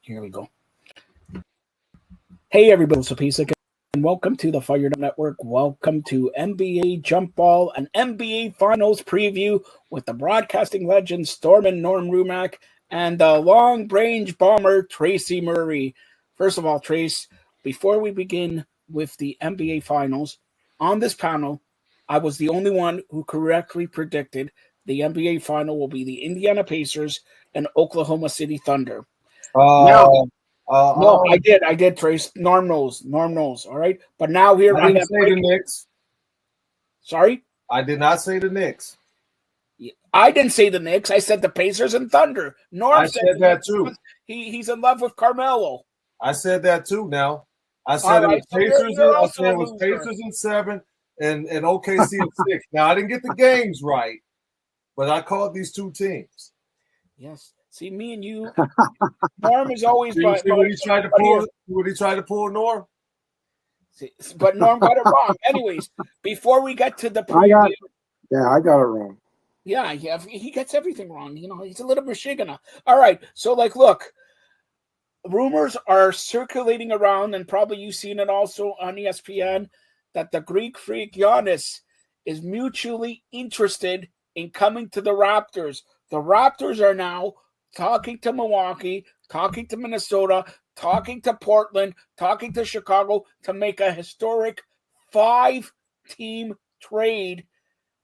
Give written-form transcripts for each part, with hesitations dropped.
Here we go. Hey, everybody, it's Sapisa, and welcome to the Fired Up Network. Welcome to NBA Jump Ball, an NBA Finals preview with the broadcasting legend Storm and Norm Rumack and the long-range bomber Tracy Murray. First of all, Trace, before we begin with the NBA Finals, on this panel, I was the only one who correctly predicted the NBA Final will be the Indiana Pacers and Oklahoma City Thunder. Now, no, I did, Trace. Norm knows. All right. But now here I didn't say the Knicks. Sorry? I did not say the Knicks. I didn't say the Knicks. I said the Pacers and Thunder. Norm I said that too. He's in love with Carmelo. I said that too now. I said it was Pacers. I said it was Pacers in 7 and OKC in 6. Now I didn't get the games right, but I called these two teams. Yes. See, me and you, Norm is always. See what he tried to pull? What he tried to pull, Norm? See, but Norm got it wrong. Anyways, before we get to the preview, I got it wrong. Yeah, he gets everything wrong. You know, he's a little Michigan. All right, so look, rumors are circulating around, and probably you've seen it also on ESPN, that the Greek freak Giannis is mutually interested in coming to the Raptors. The Raptors are now talking to Milwaukee, talking to Minnesota, talking to Portland, talking to Chicago to make a historic 5-team trade.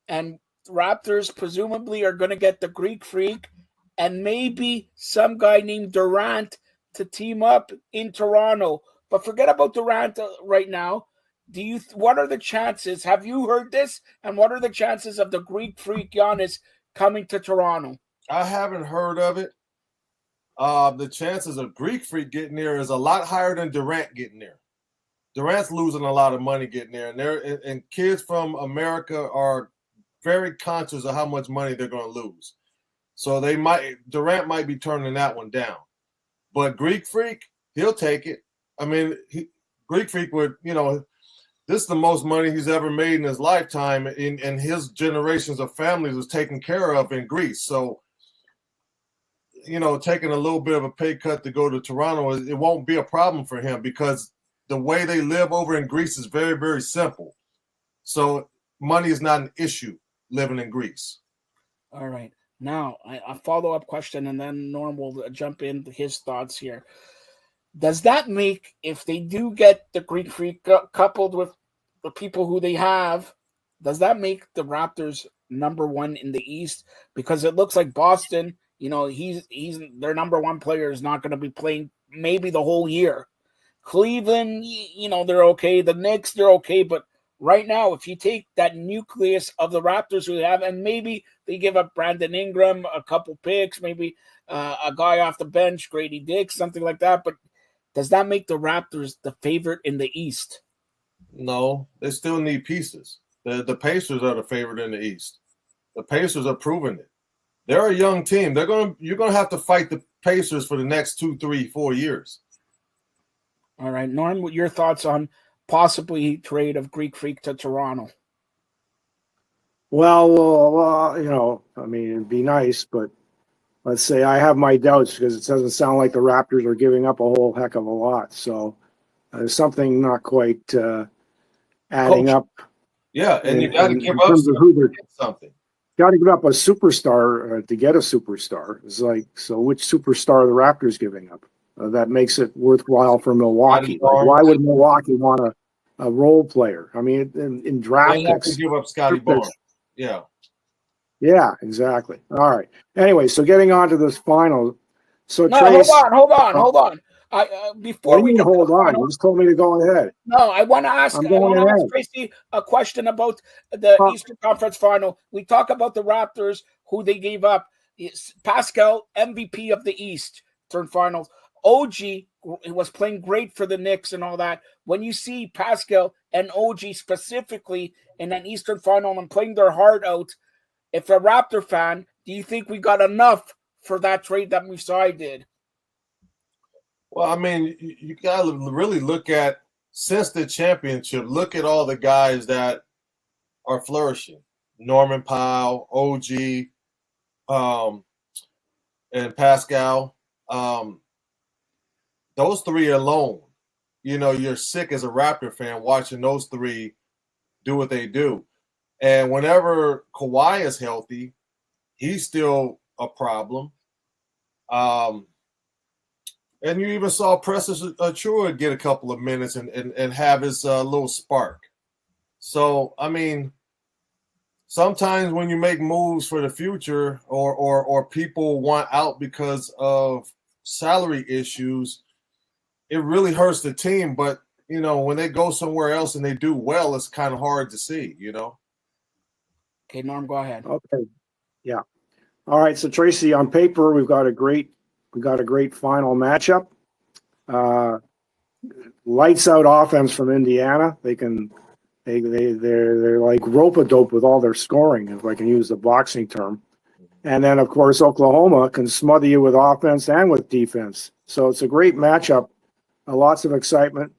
And Raptors presumably are going to get the Greek freak and maybe some guy named Durant to team up in Toronto. But forget about Durant right now. What are the chances? Have you heard this? And what are the chances of the Greek freak Giannis coming to Toronto? I haven't heard of it. The chances of Greek freak getting there is a lot higher than Durant getting there. Durant's losing a lot of money getting there, and kids from America are very conscious of how much money they're going to lose. So Durant might be turning that one down. But Greek freak, he'll take it. I mean, Greek freak would, this is the most money he's ever made in his lifetime, and his generations of families was taken care of in Greece. So, taking a little bit of a pay cut to go to Toronto, it won't be a problem for him because the way they live over in Greece is very, very simple. So money is not an issue living in Greece. All right. Now, a follow-up question, and then Norm will jump in his thoughts here. Does that make, if they do get the Greek freak coupled with the people who they have, does that make the Raptors number one in the East? Because it looks like Boston, he's their number one player is not going to be playing maybe the whole year. Cleveland, they're okay. The Knicks, they're okay. But right now, if you take that nucleus of the Raptors who have, and maybe they give up Brandon Ingram, a couple picks, maybe a guy off the bench, Grady Dick, something like that. But does that make the Raptors the favorite in the East? No, they still need pieces. The Pacers are the favorite in the East. The Pacers are proving it. They're a young team. You're gonna have to fight the Pacers for the next 2, 3, 4 years. All right, Norm, what your thoughts on possibly trade of Greek freak to Toronto? Well, it'd be nice, but let's say I have my doubts because it doesn't sound like the Raptors are giving up a whole heck of a lot. So there's something not quite adding up. Yeah, and you got to give up something. Got to give up a superstar to get a superstar. It's like, so which superstar are the Raptors giving up? That makes it worthwhile for Milwaukee. Like, why would Milwaukee want a role player? I mean, in draft they have to give up Scotty Barnes. Yeah. Yeah, exactly. All right. Anyway, so getting on to this final. So no, Trace, hold on. Before we hold on, you just told me to go ahead. No, I want to ask Tracy a question about the Eastern Conference Final. We talk about the Raptors, who they gave up. Pascal, MVP of the East, turn finals. OG was playing great for the Knicks and all that. When you see Pascal and OG specifically in an Eastern Final and playing their heart out, if a Raptor fan, do you think we got enough for that trade that Musai did? Well, I mean, you got to really look at, since the championship, look at all the guys that are flourishing. Norman Powell, OG, and Pascal. those three alone, you're sick as a Raptor fan watching those three do what they do. And whenever Kawhi is healthy, he's still a problem. And you even saw Precious Achiuwa get a couple of minutes and have his little spark. So, I mean, sometimes when you make moves for the future or people want out because of salary issues, it really hurts the team. But, when they go somewhere else and they do well, it's kind of hard to see, Okay, Norm, go ahead. Okay. Yeah. All right. So Tracy, on paper, we've got a great final matchup. Lights out offense from Indiana. They're like rope-a-dope with all their scoring, if I can use the boxing term. And then, of course, Oklahoma can smother you with offense and with defense. So it's a great matchup. Lots of excitement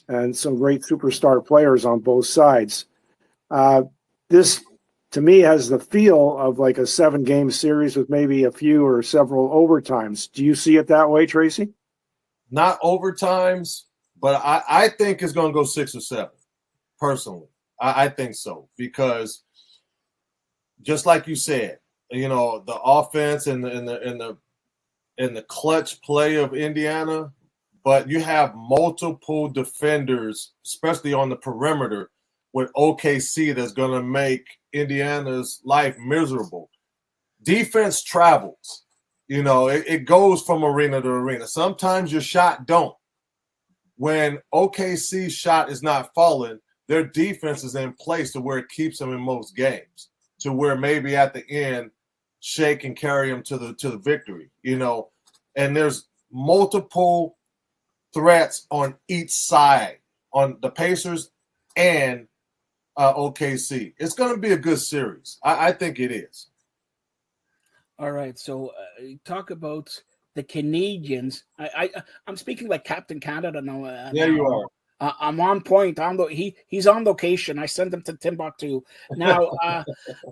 and some great superstar players on both sides. This, to me, has the feel of like a 7-game series with maybe a few or several overtimes. Do you see it that way, Tracy? Not overtimes, but I think it's going to go 6 or 7. Personally, I think so, because just like you said, the offense and the clutch play of Indiana, but you have multiple defenders, especially on the perimeter, with OKC that's going to make Indiana's life miserable. Defense travels. It goes from arena to arena. Sometimes your shot don't. When OKC's shot is not falling, their defense is in place to where it keeps them in most games, to where maybe at the end, Shea can carry them to the victory, And there's multiple threats on each side, on the Pacers and OKC. It's going to be a good series. I think it is. All right. So talk about the Canadians. I'm speaking like Captain Canada now. Yeah, you are. I'm on point. He's on location. I sent him to Timbuktu. Now,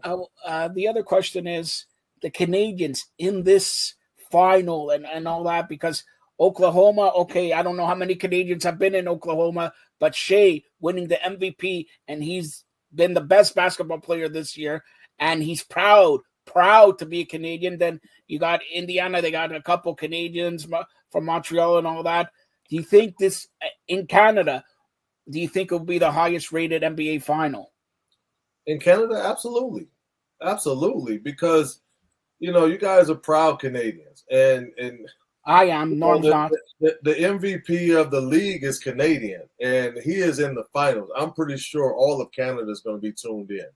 the other question is the Canadians in this final and all that, because Oklahoma, okay, I don't know how many Canadians have been in Oklahoma, but Shea winning the MVP, and he's been the best basketball player this year, and he's proud to be a Canadian. Then you got Indiana, they got a couple Canadians from Montreal and all that. Do you think this in Canada, do you think it will be the highest rated NBA final? In Canada, absolutely. Absolutely. Because, you guys are proud Canadians. And I am. Norm's not. The MVP of the league is Canadian, and he is in the finals. I'm pretty sure all of Canada is going to be tuned in.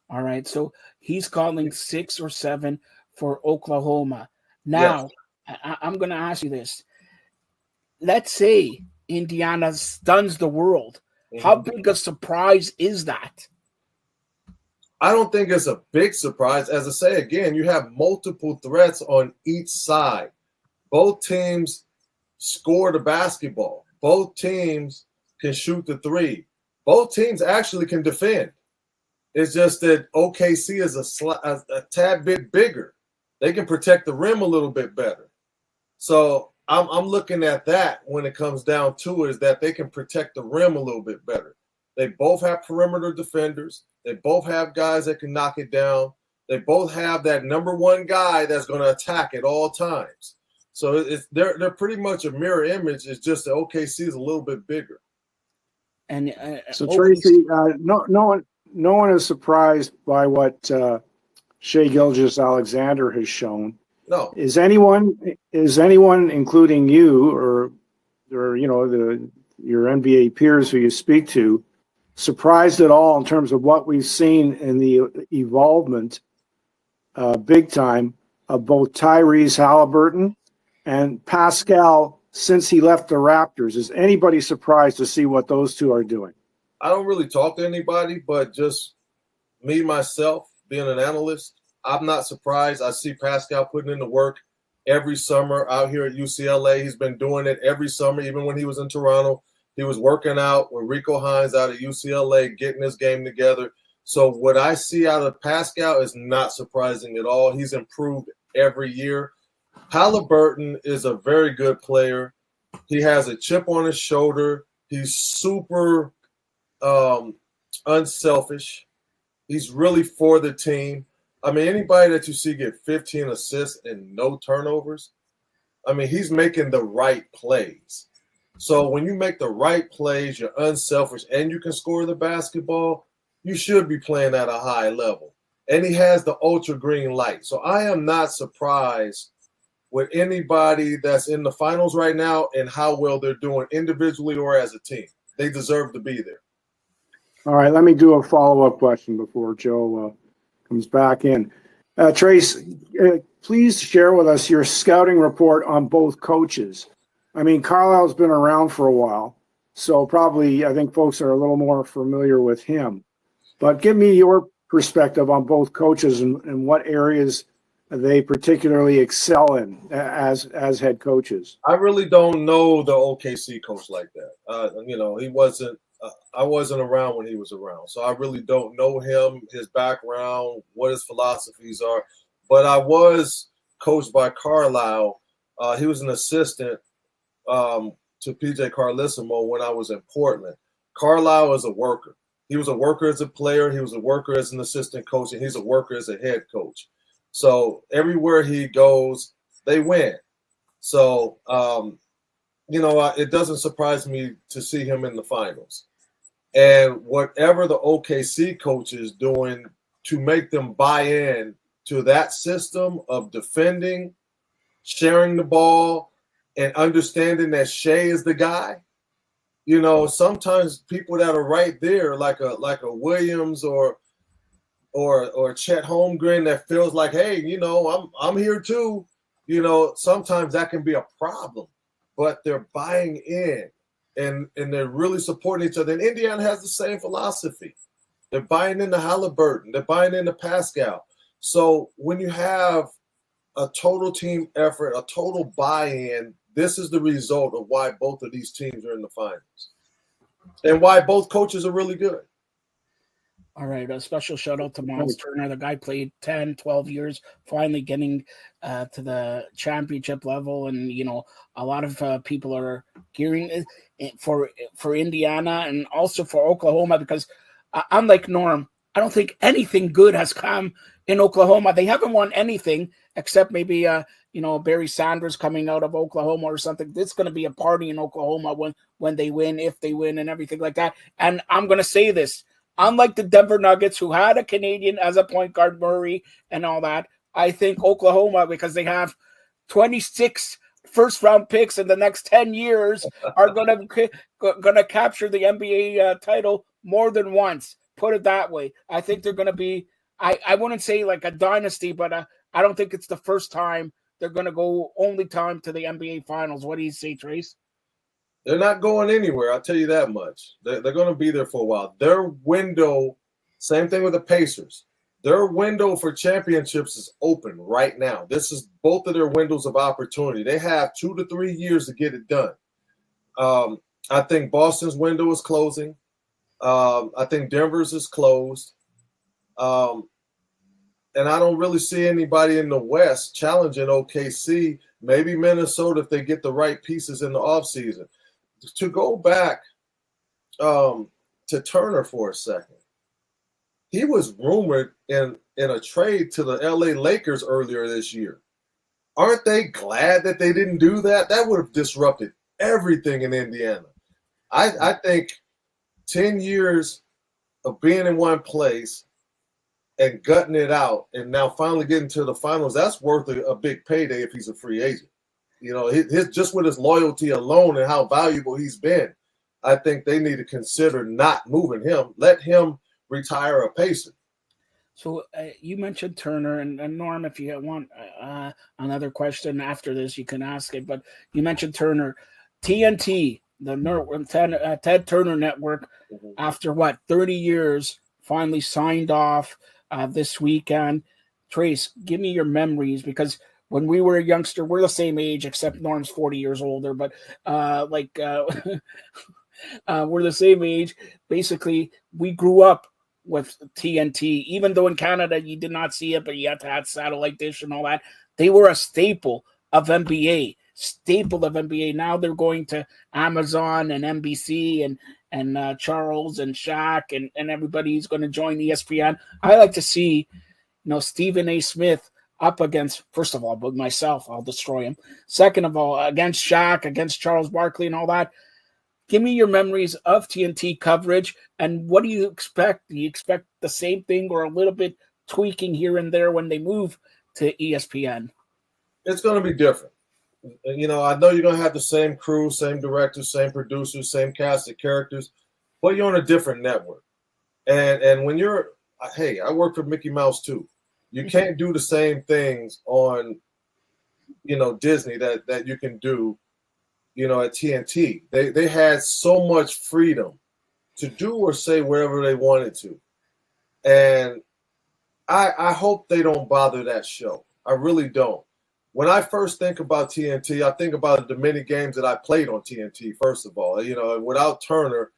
All right. So he's calling 6 or 7 for Oklahoma. Now, yes. I'm going to ask you this. Let's say Indiana stuns the world. Mm-hmm. How big a surprise is that? I don't think it's a big surprise. As I say again, you have multiple threats on each side. Both teams score the basketball. Both teams can shoot the three. Both teams actually can defend. It's just that OKC is a tad bit bigger. They can protect the rim a little bit better. So I'm looking at that when it comes down to it, is that they can protect the rim a little bit better. They both have perimeter defenders. They both have guys that can knock it down. They both have that number one guy that's going to attack at all times. So they're pretty much a mirror image. It's just that OKC is a little bit bigger. And so Tracy, no one is surprised by what Shai Gilgeous-Alexander has shown. No. Is anyone, including you or your NBA peers who you speak to, surprised at all in terms of what we've seen in the evolvement, big time, of both Tyrese Halliburton and Pascal since he left the Raptors? Is anybody surprised to see what those two are doing? I don't really talk to anybody, but just me, myself, being an analyst, I'm not surprised. I see Pascal putting in the work every summer out here at UCLA. He's been doing it every summer, even when he was in Toronto. He was working out with Rico Hines out at UCLA, getting his game together. So what I see out of Pascal is not surprising at all. He's improved every year. Halliburton is a very good player. He has a chip on his shoulder. He's super unselfish. He's really for the team. I mean, anybody that you see get 15 assists and no turnovers, I mean, he's making the right plays. So when you make the right plays, you're unselfish, and you can score the basketball, you should be playing at a high level. And he has the ultra green light. So I am not surprised with anybody that's in the finals right now and how well they're doing individually or as a team. They deserve to be there. All right, let me do a follow-up question before Joe comes back in. Trace, please share with us your scouting report on both coaches. I mean, Carlisle's been around for a while, so probably I think folks are a little more familiar with him. But give me your perspective on both coaches and what areas they particularly excel in as head coaches. I really don't know the OKC coach like that. He wasn't. I wasn't around when he was around, so I really don't know him, his background, what his philosophies are. But I was coached by Carlisle. He was an assistant to PJ Carlissimo when I was in Portland. Carlisle is a worker. He was a worker as a player. He was a worker as an assistant coach, and he's a worker as a head coach. So everywhere he goes, they win. So, it doesn't surprise me to see him in the finals. And whatever the OKC coach is doing to make them buy in to that system of defending, sharing the ball, and understanding that Shea is the guy. Sometimes people that are right there, like a Williams or Chet Holmgren, that feels like, hey, I'm here too. Sometimes that can be a problem, but they're buying in and they're really supporting each other. And Indiana has the same philosophy. They're buying into Halliburton. They're buying into Pascal. So when you have a total team effort, a total buy-in, this is the result of why both of these teams are in the finals and why both coaches are really good. All right, a special shout out to Miles Turner. The guy played 10, 12 years, finally getting to the championship level. And, a lot of people are gearing for Indiana and also for Oklahoma because unlike Norm, I don't think anything good has come in Oklahoma. They haven't won anything except maybe, Barry Sanders coming out of Oklahoma or something. It's going to be a party in Oklahoma when they win, if they win and everything like that. And I'm going to say this. Unlike the Denver Nuggets, who had a Canadian as a point guard, Murray, and all that, I think Oklahoma, because they have 26 first-round picks in the next 10 years, are going to capture the NBA title more than once. Put it that way. I think they're going to be, I wouldn't say like a dynasty, but I don't think it's the first time they're going to go only time to the NBA Finals. What do you say, Trace? They're not going anywhere, I'll tell you that much. They're going to be there for a while. Their window, same thing with the Pacers. Their window for championships is open right now. This is both of their windows of opportunity. They have 2 to 3 years to get it done. I think Boston's window is closing. I think Denver's is closed. And I don't really see anybody in the West challenging OKC, maybe Minnesota if they get the right pieces in the offseason. To go back to Turner for a second, he was rumored in a trade to the LA Lakers earlier this year. Aren't they glad that they didn't do that? That would have disrupted everything in Indiana. I think 10 years of being in one place and gutting it out and now finally getting to the finals, that's worth a big payday if he's a free agent. His just with his loyalty alone and how valuable he's been, I think they need to consider not moving him. Let him retire a Pacer. So you mentioned Turner, and Norm, if you want another question after this, you can ask it. But you mentioned Turner. TNT, the Ted Turner Network, after 30 years, finally signed off this weekend. Trace, give me your memories, because when we were a youngster, we're the same age, except Norm's 40 years older, but we're the same age. Basically, we grew up with TNT, even though in Canada you did not see it, but you had to have satellite dish and all that. They were a staple of NBA, staple of NBA. Now they're going to Amazon and NBC and Charles and Shaq and everybody's going to join ESPN. I like to see, Stephen A. Smith up against, first of all, but myself, I'll destroy him. Second of all, against Shaq, against Charles Barkley and all that. Give me your memories of TNT coverage, and what do you expect? Do you expect the same thing or a little bit tweaking here and there when they move to ESPN? It's going to be different. I know you're going to have the same crew, same directors, same producers, same cast of characters, but you're on a different network. And when you're, hey, I work for Mickey Mouse too. You can't do the same things on, Disney that you can do, at TNT. They had so much freedom to do or say wherever they wanted to. And I hope they don't bother that show. I really don't. When I first think about TNT, I think about the many games that I played on TNT, first of all. Without Turner,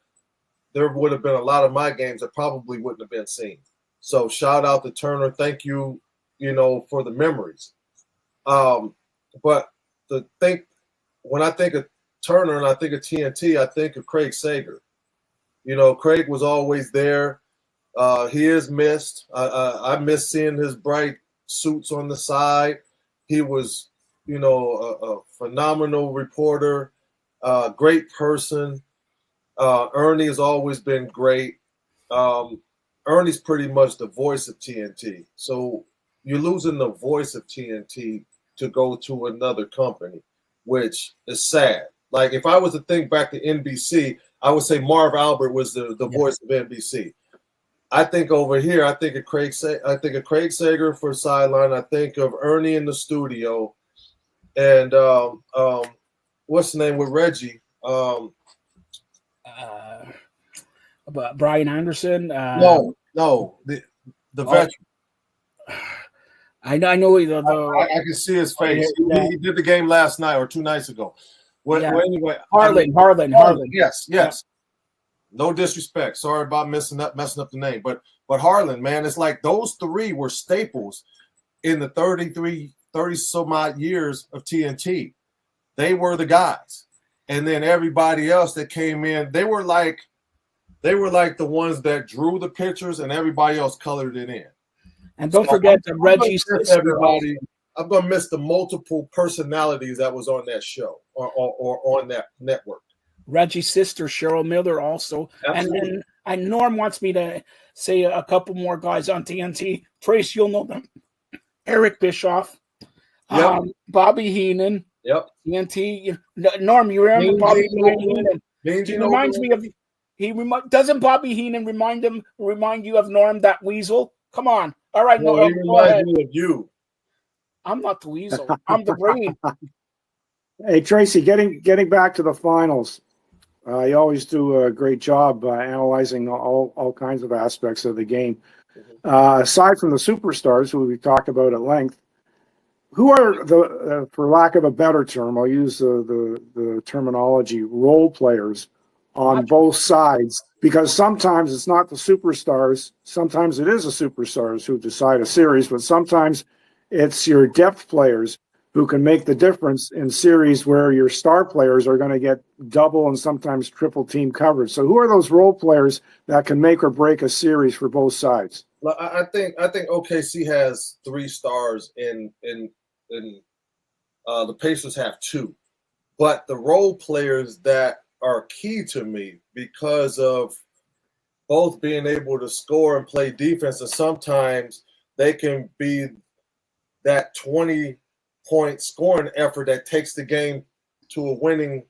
there would have been a lot of my games that probably wouldn't have been seen. So shout out to Turner. Thank you, for the memories. But when I think of Turner and I think of TNT, I think of Craig Sager. Craig was always there. He is missed. I miss seeing his bright suits on the side. He was, a phenomenal reporter, great person. Ernie has always been great. Ernie's pretty much the voice of TNT. So you're losing the voice of TNT to go to another company, which is sad. Like if I was to think back to NBC, I would say Marv Albert was the voice of NBC. I think over here, I think of Craig Sager for sideline. I think of Ernie in the studio, and what's the name with Reggie? But Brian Anderson. No, the veteran. I know. I can see his face. Yeah. He did the game last night or 2 nights ago. Anyway, Harlan. Yes. Yeah. No disrespect. Sorry about messing up the name, but Harlan, man, it's like those three were staples in the 30 some odd years of TNT. They were the guys, and then everybody else that came in, they were like the ones that drew the pictures, and everybody else colored it in. And don't forget that Reggie's sister. Everybody, I'm gonna miss the multiple personalities that was on that show or on that network. Reggie's sister, Cheryl Miller, also. Absolutely. And Norm wants me to say a couple more guys on TNT. Trace, you'll know them. Eric Bischoff, Bobby Heenan. Yep. TNT. Norm, you remember Bobby Heenan? He reminds me of. Doesn't Bobby Heenan remind you of Norm, that weasel? Come on. All right, no, he reminds me of you. I'm not the weasel. I'm the brain. Hey, Tracy, getting back to the finals. You always do a great job analyzing all kinds of aspects of the game. Aside from the superstars, who we've talked about at length, who are the, for lack of a better term, I'll use the terminology, role players on both sides? Because sometimes it's not the superstars. Sometimes it is the superstars who decide a series, but sometimes it's your depth players who can make the difference in series where your star players are going to get double and sometimes triple team coverage. So who are those role players that can make or break a series for both sides? Well, I think OKC has 3 stars in the Pacers have 2. But the role players that are key to me because of both being able to score and play defense, and sometimes they can be that 20-point scoring effort that takes the game to a winning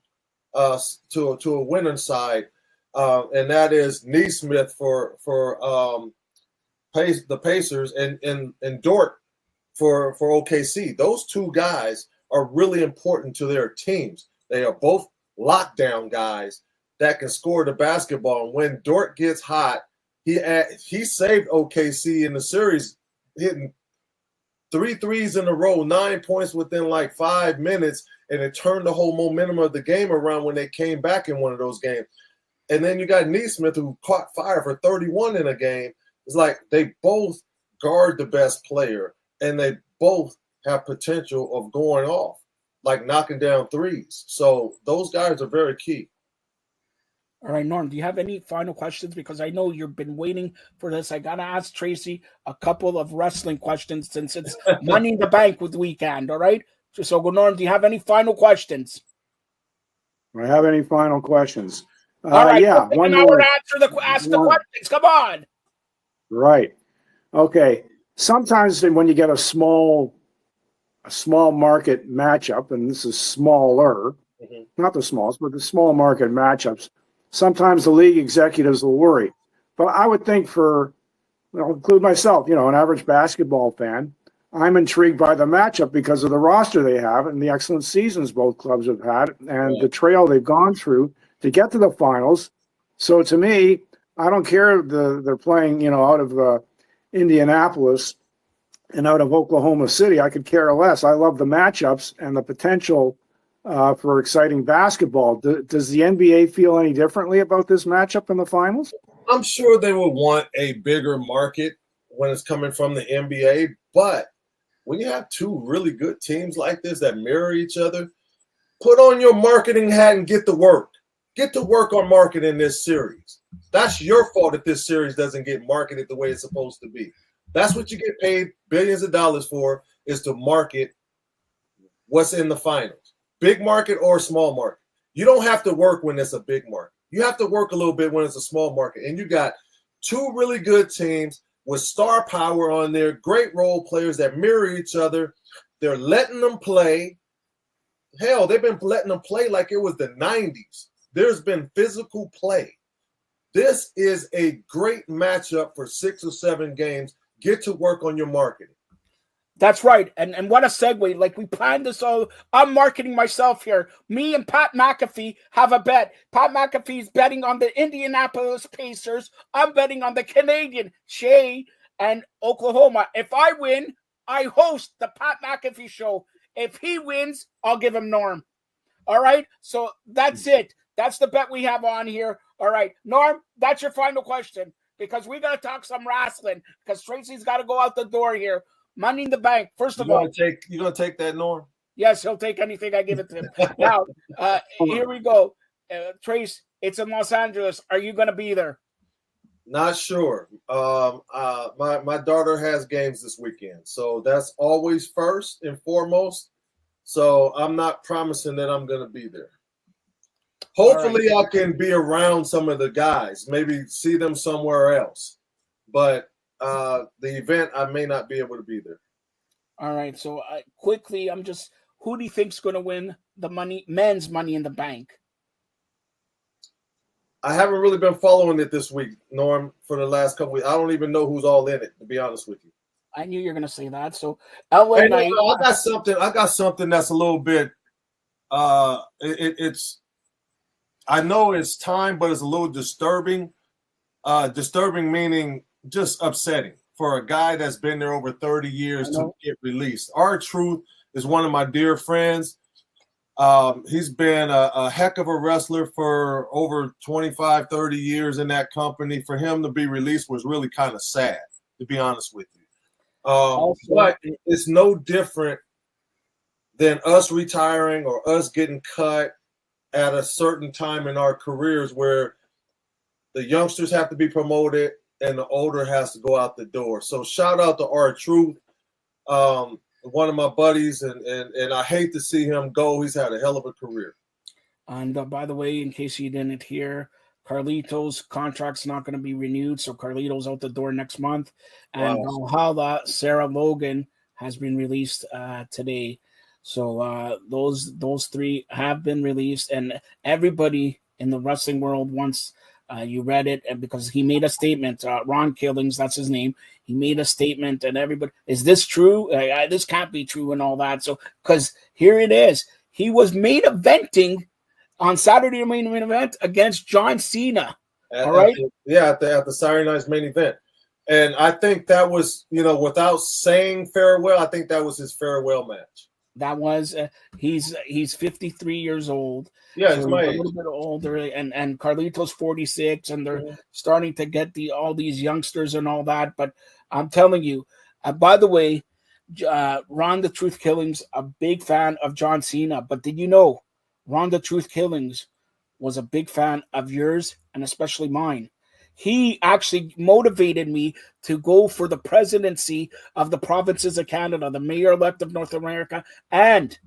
side, and that is Neesmith for the Pacers and Dort for OKC. Those 2 guys are really important to their teams. They are both lockdown guys that can score the basketball. And when Dort gets hot, he saved OKC in the series, hitting 3 threes in a row, 9 points within like 5 minutes, and it turned the whole momentum of the game around when they came back in one of those games. And then you got Neesmith, who caught fire for 31 in a game. It's like they both guard the best player, and they both have potential of going off. like knocking down threes. So those guys are very key. All right, Norm, do you have any final questions? Because I know you've been waiting for this. I got to ask Tracy a couple of wrestling questions since it's Money in the Bank with weekend, all right? So, Norm, do you have any final questions? Do I have any final questions? All right, yeah, one hour more. to ask the questions. Come on. Right. Okay. Sometimes when you get a small market matchup, and this is smaller, not the smallest, but the small market matchups, sometimes the league executives will worry. But I would think I'll include myself, an average basketball fan, I'm intrigued by the matchup because of the roster they have and the excellent seasons both clubs have had and the trail they've gone through to get to the finals. So to me, I don't care if they're playing, out of Indianapolis and out of Oklahoma City. I could care less. I love the matchups and the potential for exciting basketball. Does the NBA feel any differently about this matchup in the finals? I'm sure they would want a bigger market when it's coming from the NBA, but when you have two really good teams like this that mirror each other, put on your marketing hat and get to work. Get to work on marketing this series. That's your fault if this series doesn't get marketed the way it's supposed to be. That's what you get paid billions of dollars for, is to market what's in the finals. Big market or small market. You don't have to work when it's a big market. You have to work a little bit when it's a small market. And you got two really good teams with star power on there, great role players that mirror each other. They're letting them play. Hell, they've been letting them play like it was the 90s. There's been physical play. This is a great matchup for 6 or 7 games. Get to work on your marketing. That's right. And what a segue. Like, we planned this all. I'm marketing myself here. Me and Pat McAfee have a bet. Pat McAfee's betting on the Indianapolis Pacers. I'm betting on the Canadian Shea and Oklahoma. If I win, I host the Pat McAfee show. If he wins, I'll give him Norm. All right? So that's it. That's the bet we have on here. All right. Norm, that's your final question, because we got to talk some wrestling, because Tracy's got to go out the door here. Money in the Bank. First of all, you gonna take that, Norm? Yes, he'll take anything I give it to him. Now, here we go. Trace, it's in Los Angeles. Are you gonna be there? Not sure. My daughter has games this weekend, so that's always first and foremost. So I'm not promising that I'm gonna be there. Hopefully, I can be around some of the guys, maybe see them somewhere else. But the event, I may not be able to be there. All right. So quickly, who do you think's going to win the men's Money in the Bank? I haven't really been following it this week, Norm, for the last couple weeks. I don't even know who's all in it, to be honest with you. I knew you were going to say that. So LA Knight. I got something that's a little bit. It's. I know it's time, but it's a little disturbing. Disturbing meaning just upsetting for a guy that's been there over 30 years to get released. R-Truth is one of my dear friends. He's been a heck of a wrestler for over 25, 30 years in that company. For him to be released was really kind of sad, to be honest with you. But it's no different than us retiring or us getting cut at a certain time in our careers, where the youngsters have to be promoted and the older has to go out the door. So shout out to R-Truth, one of my buddies, and I hate to see him go. He's had a hell of a career. And by the way, in case you didn't hear, Carlito's contract's not going to be renewed, so Carlito's out the door next month. And Valhalla, Sarah Logan, has been released today. So those three have been released, and everybody in the wrestling world wants you read it, and because he made a statement. Ron Killings, that's his name. He made a statement, and everybody, is this true? This can't be true, and all that. So, because here it is, he was main eventing on Saturday main event against John Cena. All right, at the Saturday night's main event, and I think that was, without saying farewell, I think that was his farewell match. That was he's 53 years old. Yeah, so he's my age. A little bit older, and Carlito's 46, and they're starting to get all these youngsters and all that. But I'm telling you, by the way, Ron the Truth Killings, a big fan of John Cena. But did you know Ron the Truth Killings was a big fan of yours and especially mine? He actually motivated me to go for the presidency of the provinces of Canada, the mayor-elect of North America. And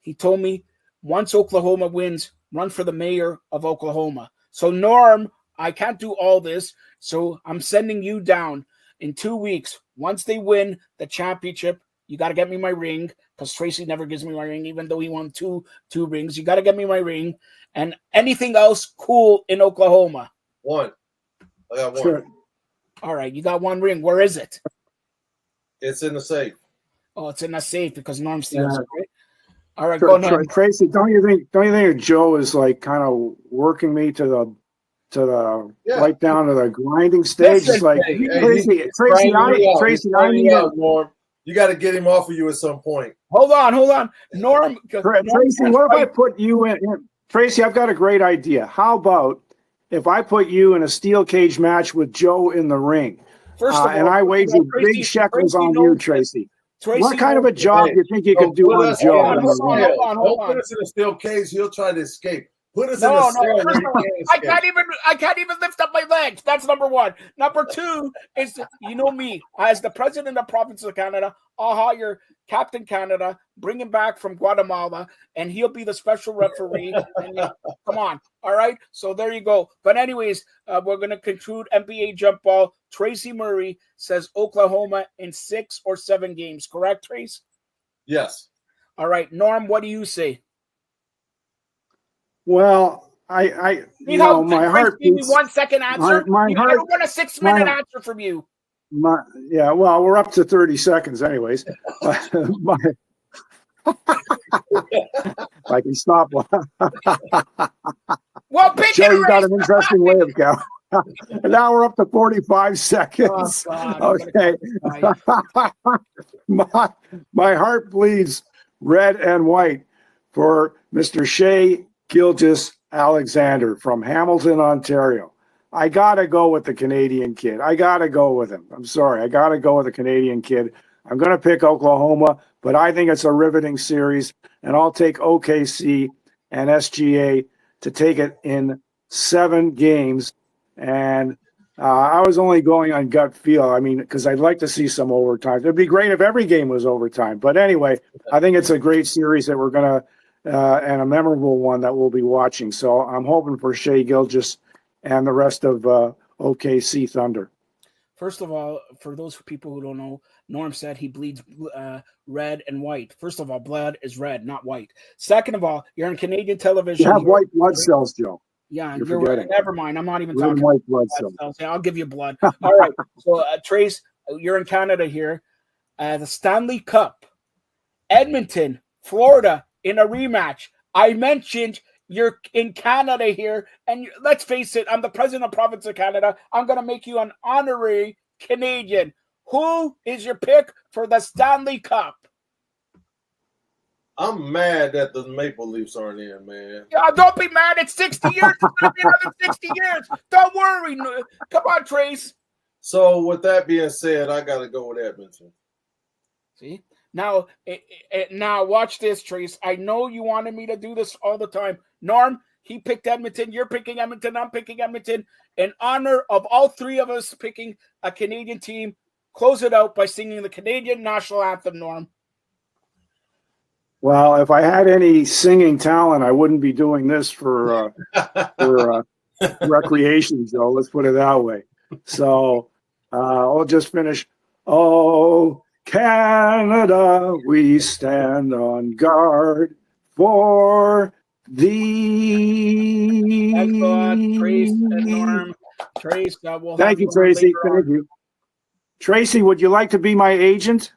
he told me, once Oklahoma wins, run for the mayor of Oklahoma. So, Norm, I can't do all this, so I'm sending you down in 2 weeks. Once they win the championship, you got to get me my ring, because Tracy never gives me my ring, even though he won two rings. You got to get me my ring. And anything else cool in Oklahoma? One. I got one. Sure. All right, you got one ring. Where is it? It's in the safe. Oh, it's in the safe because Norm steals Yeah. it, right? All right, go ahead. Tracy, don't you think that Joe is like kind of working me to the right down to the grinding stage? It's like Tracy, I need Norm. You got to get him off of you at some point. Hold on, Norm. Tracy, what if I put you in? Tracy, I've got a great idea. How about if I put you in a steel cage match with Joe in the ring? First of all, and I wager big shekels on you, Tracy. Tracy, what kind of a job do you think you could do on Joe? Hold on. Put us in a steel cage. He'll try to escape. Put us in a cell. I can't even lift up my legs. That's number one. Number two is, you know me, as the president of the province of Canada, I'll hire Captain Canada, bring him back from Guatemala, and he'll be the special referee. Come on. All right. So there you go. But anyways, we're going to conclude NBA jump ball. Tracy Murray says Oklahoma in 6 or 7 games. Correct, Trace? Yes. All right. Norm, what do you say? Well, I you know, my heart beats. 1 second answer. My heart. I don't want a 6-minute answer from you. Yeah, well, we're up to 30 seconds, anyways. I can stop. Well, pick Joe, you got an interesting way of going. Now we're up to 45 seconds. Oh, okay. my heart bleeds red and white for Mr. Shea Gilgeous Alexander from Hamilton, Ontario. I got to go with the Canadian kid. I got to go with him. I'm sorry. I got to go with the Canadian kid. I'm going to pick Oklahoma, but I think it's a riveting series, and I'll take OKC and SGA to take it in 7 games. And I was only going on gut feel. I mean, because I'd like to see some overtime. It'd be great if every game was overtime. But anyway, I think it's a great series that we're going to and a memorable one that we'll be watching. So I'm hoping for Shea Gilgeous and the rest of OKC Thunder. First of all, for those people who don't know, Norm said he bleeds red and white. First of all, blood is red, not white. Second of all, you're on Canadian television. You have white blood cells, Joe. Yeah, you're right. Never mind. I'm not even talking white blood cells. Yeah, I'll give you blood. All right. So, Trace, you're in Canada here. The Stanley Cup, Edmonton, Florida, in a rematch. I mentioned you're in Canada here, and let's face it, I'm the president of the province of Canada. I'm going to make you an honorary Canadian. Who is your pick for the Stanley Cup? I'm mad that the Maple Leafs aren't in, man. Yeah, don't be mad. It's 60 years. It's going to be another 60 years. Don't worry. Come on, Trace. So with that being said, I got to go with Edmonton. See? Now watch this, Trace. I know you wanted me to do this all the time. Norm, he picked Edmonton. You're picking Edmonton. I'm picking Edmonton. In honor of all 3 of us picking a Canadian team, close it out by singing the Canadian national anthem, Norm. Well, if I had any singing talent, I wouldn't be doing this for recreation, Joe. Let's put it that way. So I'll just finish. Oh, Canada, we stand on guard for thee. Excellent, Trace and Norm. Trace, thank you, Tracy. Thank you. Tracy, would you like to be my agent?